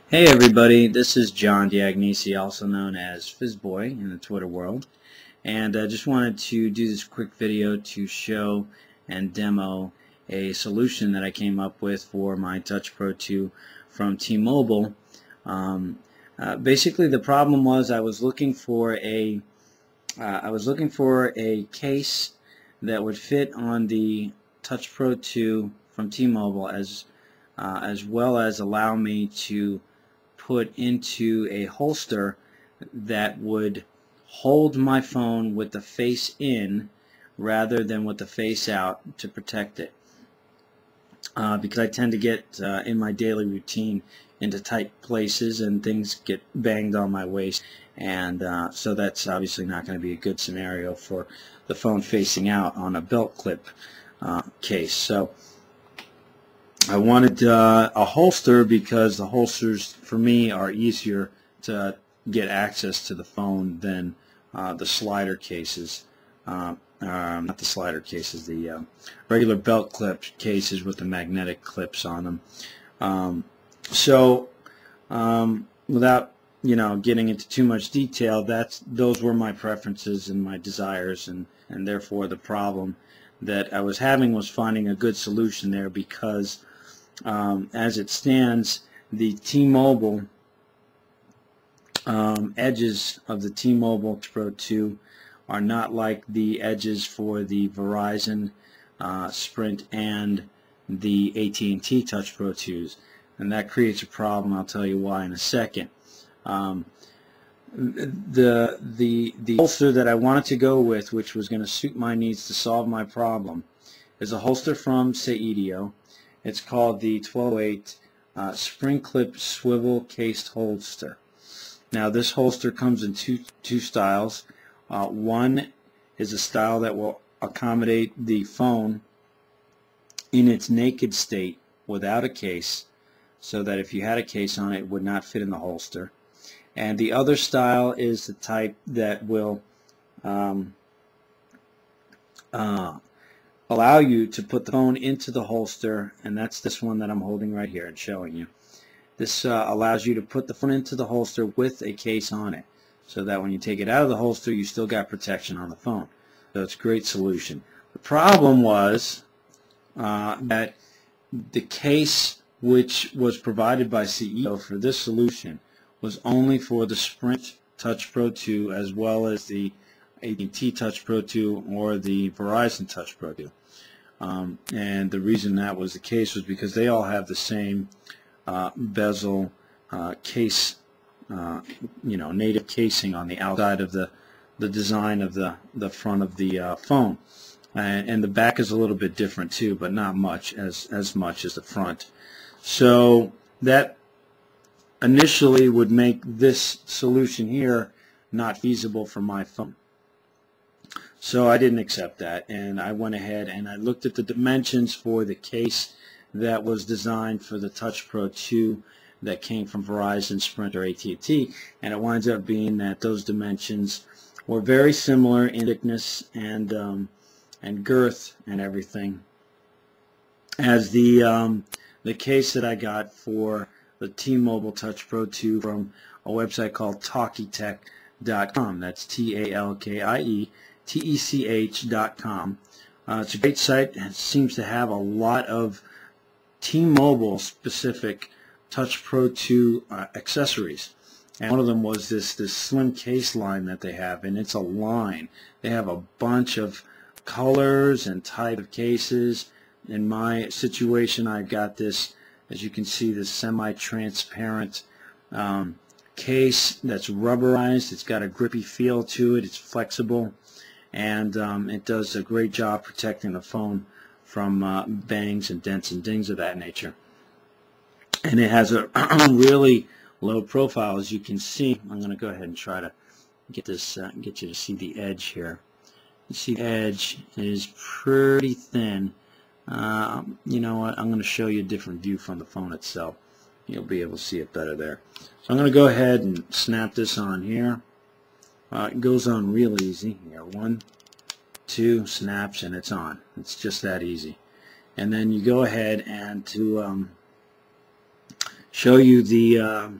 Hey everybody, this is John Diagnesi, also known as Fizzboy in the Twitter world, and I just wanted to do this quick video to show and demo a solution that I came up with for my Touch Pro 2 from T-Mobile. Basically, the problem was I was looking for a case that would fit on the Touch Pro 2 from T-Mobile as well as allow me to put into a holster that would hold my phone with the face in rather than with the face out to protect it, because I tend to get in my daily routine into tight places and things get banged on my waist, and so that's obviously not going to be a good scenario for the phone facing out on a belt clip case. So I wanted a holster because the holsters for me are easier to get access to the phone than the slider cases, not the slider cases, the regular belt clip cases with the magnetic clips on them. Without getting into too much detail, those were my preferences and my desires, and therefore the problem that I was having was finding a good solution there, because as it stands, the T-Mobile edges of the T-Mobile Pro 2 are not like the edges for the Verizon, Sprint, and the AT&T Touch Pro 2s, and that creates a problem. I'll tell you why in a second. The holster that I wanted to go with, which was going to suit my needs to solve my problem, is a holster from Saidio. It's called the 1208 Spring Clip Swivel Cased Holster. Now, this holster comes in two styles. One is a style that will accommodate the phone in its naked state without a case, so that if you had a case on it, it would not fit in the holster. And the other style is the type that will allow you to put the phone into the holster, and that's this one that I'm holding right here and showing you. This allows you to put the phone into the holster with a case on it, so that when you take it out of the holster, you still got protection on the phone. So it's a great solution. The problem was that the case which was provided by CEO for this solution was only for the Sprint Touch Pro 2 as well as the AT&T Touch Pro 2 or the Verizon Touch Pro 2. And the reason that was the case was because they all have the same bezel case, native casing on the outside of the design of the front of the phone. And the back is a little bit different too, but not much as much as the front. So that initially would make this solution here not feasible for my phone. So I didn't accept that, and I went ahead and I looked at the dimensions for the case that was designed for the Touch Pro 2 that came from Verizon, Sprint, or AT&T, and it winds up being that those dimensions were very similar in thickness and girth and everything as the case that I got for the T-Mobile Touch Pro 2 from a website called talkietech.com. That's TALKIETECH.com. It's a great site. It seems to have a lot of T-Mobile specific Touch Pro 2 accessories. And one of them was this slim case line that they have, and it's a line. They have a bunch of colors and type of cases. In my situation, I've got this, as you can see, this semi-transparent case that's rubberized. It's got a grippy feel to it. It's flexible, and it does a great job protecting the phone from bangs and dents and dings of that nature. And it has a really low profile, as you can see. I'm going to go ahead and try to get this, get you to see the edge here. You see the edge is pretty thin. You know what? I'm going to show you a different view from the phone itself. You'll be able to see it better there. So I'm going to go ahead and snap this on here. It goes on real easy. Here, 1, 2 snaps, and it's on. It's just that easy. And then you go ahead and to show you the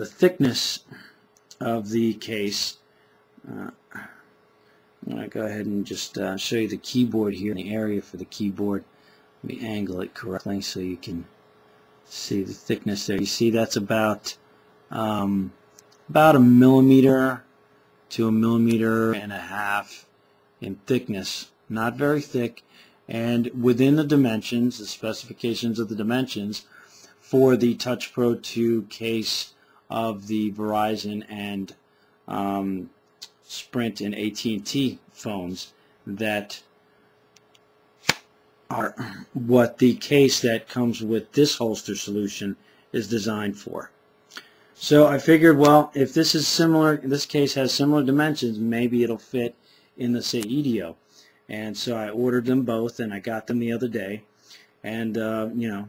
thickness of the case. I'm going to go ahead and just show you the keyboard here, the area for the keyboard. Let me angle it correctly so you can see the thickness there. You see that's about a millimeter to 1.5 millimeters in thickness. Not very thick, and within the dimensions, the specifications of the dimensions for the Touch Pro 2 case of the Verizon and Sprint and AT&T phones that are what the case that comes with this holster solution is designed for. So I figured, well, if this is similar, this case has similar dimensions, maybe it'll fit in the Saedio. And so I ordered them both, and I got them the other day. And you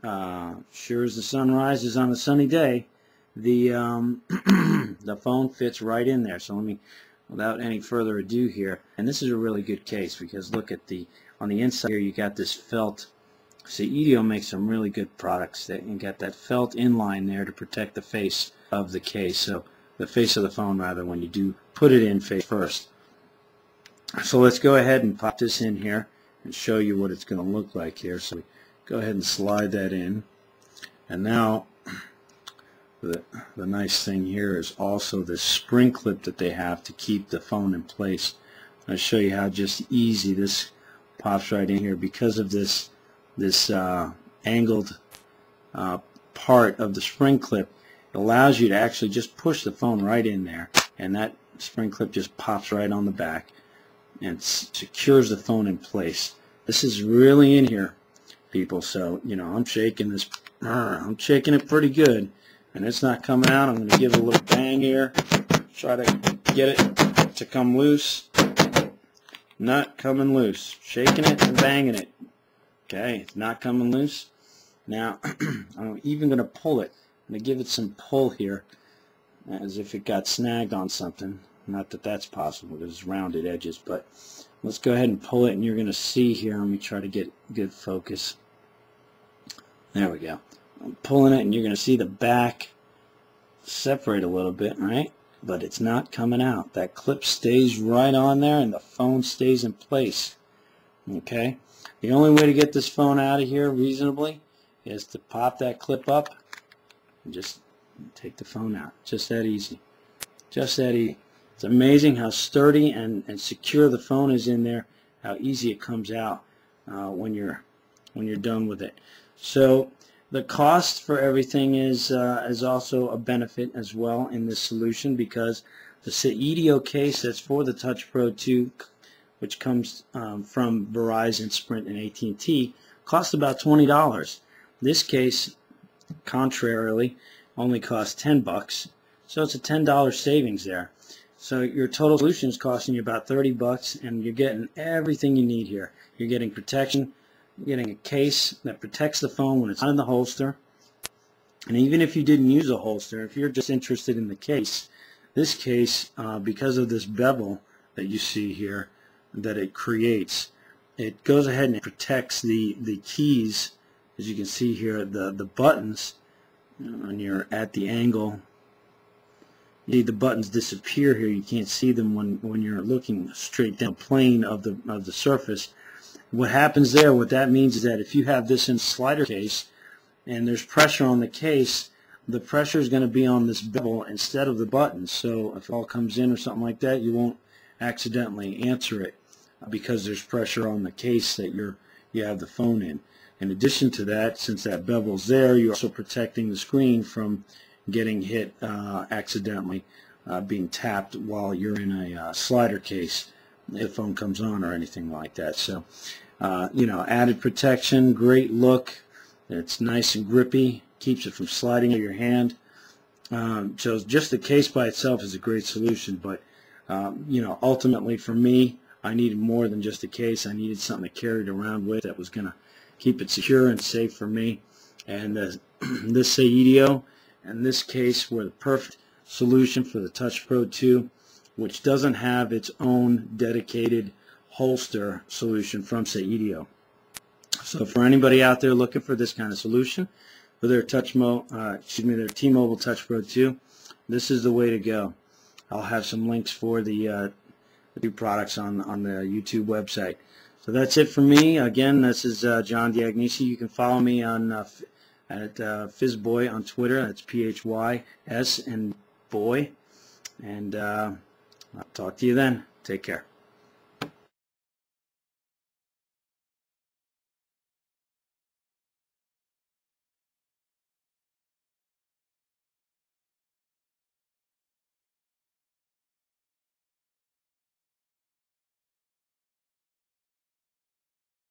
know, sure as the sun rises on a sunny day, the the phone fits right in there. So let me, without any further ado here, and this is a really good case because look at on the inside here, you got this felt. Saedio makes some really good products that you got that felt inline there to protect the face of the case, so the face of the phone rather, when you do put it in face first. So let's go ahead and pop this in here and show you what it's going to look like here. So go ahead and slide that in, and now the nice thing here is also this spring clip that they have to keep the phone in place. I'll show you how just easy this pops right in here because of this angled part of the spring clip. It allows you to actually just push the phone right in there, and that spring clip just pops right on the back and secures the phone in place. This is really in here, people, so you know, I'm shaking this, I'm shaking it pretty good, and it's not coming out. I'm going to give it a little bang here, try to get it to come loose. Not coming loose. Shaking it and banging it. Okay, it's not coming loose. Now, I'm even going to pull it. I'm going to give it some pull here, as if it got snagged on something. Not that that's possible, there's rounded edges, but let's go ahead and pull it, and you're going to see here. Let me try to get good focus. There we go. I'm pulling it, and you're going to see the back separate a little bit, right? But it's not coming out. That clip stays right on there, and the phone stays in place. Okay? The only way to get this phone out of here reasonably is to pop that clip up and just take the phone out. Just that easy. Just that easy. It's amazing how sturdy and secure the phone is in there, how easy it comes out when you're done with it. So the cost for everything is also a benefit as well in this solution, because the Saedio case that's for the Touch Pro 2, which comes from Verizon, Sprint, and AT&T, costs about $20. This case, contrarily, only costs $10, so it's a $10 savings there. So your total solution is costing you about $30, and you're getting everything you need here. You're getting protection. You're getting a case that protects the phone when it's not in the holster. And even if you didn't use a holster, if you're just interested in the case, this case, because of this bevel that you see here that it creates, it goes ahead and it protects the keys. As you can see here, the buttons, when you're at the angle, the buttons disappear here. You can't see them when you're looking straight down the plane of the surface. What happens there, what that means is that if you have this in a slider case and there's pressure on the case, the pressure is going to be on this bevel instead of the buttons. So if it all comes in or something like that, you won't accidentally answer it because there's pressure on the case that you have the phone in. In addition to that, since that bevel's there, you're also protecting the screen from getting hit accidentally, being tapped while you're in a slider case if the phone comes on or anything like that. So you know, added protection, great look. It's nice and grippy, keeps it from sliding out of your hand. So just the case by itself is a great solution, but you know, ultimately for me, I needed more than just a case. I needed something to carry it around with that was going to keep it secure and safe for me. And this Saedio and this case were the perfect solution for the Touch Pro 2, which doesn't have its own dedicated holster solution from Saedio. So for anybody out there looking for this kind of solution for their their T-Mobile Touch Pro 2, this is the way to go. I'll have some links for the new products on the YouTube website. So that's it for me. Again, this is John Diagnisi. You can follow me on at Fizzboy on Twitter. That's PHYS and boy. And I'll talk to you then. Take care.